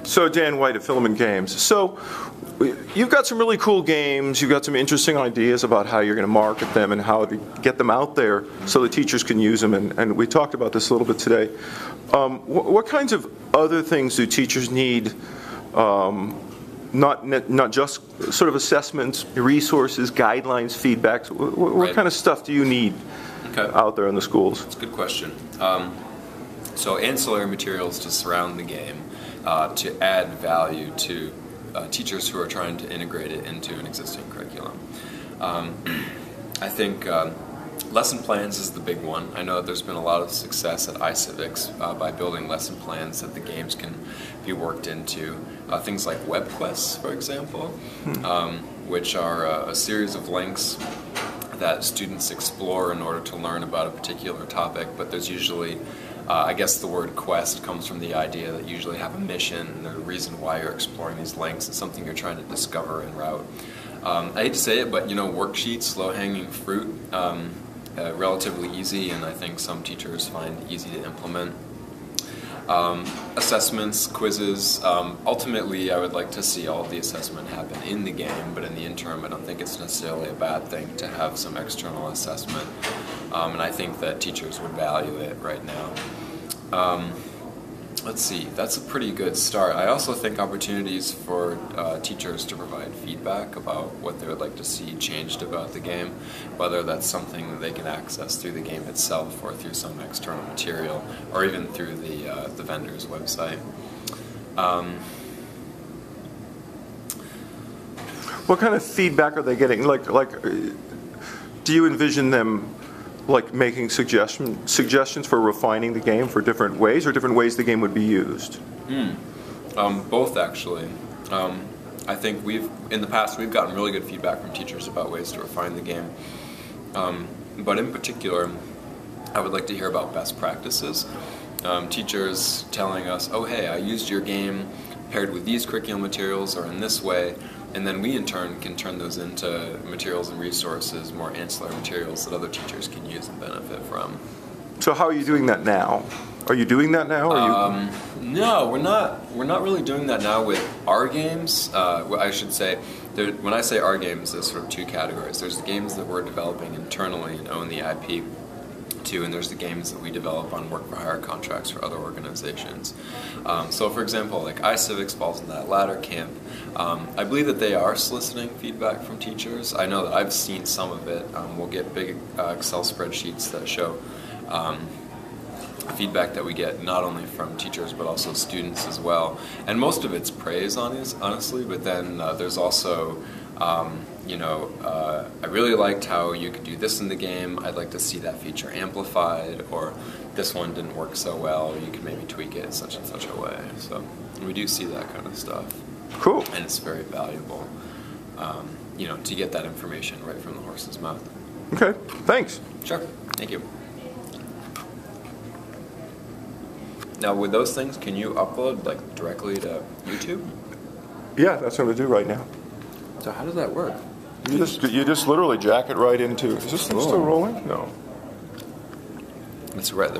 So Dan White at Filament Games. So you've got some really cool games. You've got some interesting ideas about how you're going to market them and how to get them out there so the teachers can use them. And we talked about this a little bit today. What kinds of other things do teachers need? Not just sort of assessments, resources, guidelines, feedbacks. What kind of stuff do you need out there in the schools? That's a good question. So ancillary materials to surround the game, to add value to teachers who are trying to integrate it into an existing curriculum. I think lesson plans is the big one. I know that there's been a lot of success at iCivics by building lesson plans that the games can be worked into. Things like web quests, for example, which are a series of links that students explore in order to learn about a particular topic, but there's usually I guess the word quest comes from the idea that you usually have a mission and the reason why you're exploring these links. It's something you're trying to discover en route. I hate to say it, but worksheets, low-hanging fruit, relatively easy, and I think some teachers find easy to implement. Assessments, quizzes, ultimately I would like to see all of the assessment happen in the game, but in the interim I don't think it's necessarily a bad thing to have some external assessment, and I think that teachers would value it right now. Let's see, that's a pretty good start. I also think opportunities for teachers to provide feedback about what they would like to see changed about the game, whether that's something that they can access through the game itself or through some external material, or even through the vendor's website. What kind of feedback are they getting? Like, do you envision them making suggestions for refining the game for different ways, or different ways the game would be used? Both, actually. I think in the past we've gotten really good feedback from teachers about ways to refine the game. But in particular, I would like to hear about best practices. Teachers telling us, oh hey, I used your game paired with these curriculum materials or in this way, and then we in turn can turn those into materials and resources, more ancillary materials that other teachers can use and benefit from. So how are you doing that now? Are you doing that now? No, we're not really doing that now with our games. I should say, when I say our games, there's sort of two categories. There's the games that we're developing internally and own the IP to, and there's the games that we develop on work-for-hire contracts for other organizations. So for example, like iCivics falls in that latter camp. I believe that they are soliciting feedback from teachers. I know that I've seen some of it. We'll get big Excel spreadsheets that show feedback that we get not only from teachers but also students as well. And most of it's praise, honestly, but then there's also I really liked how you could do this in the game. I'd like to see that feature amplified, or this one didn't work so well, you could maybe tweak it such and such a way. So we do see that kind of stuff. Cool. And it's very valuable, to get that information right from the horse's mouth. Okay, thanks. Sure, thank you. Now with those things, can you upload directly to YouTube? Yeah, that's what I'm going to do right now. So how does that work? You just literally jack it right into. Is this thing still rolling? No. It's right.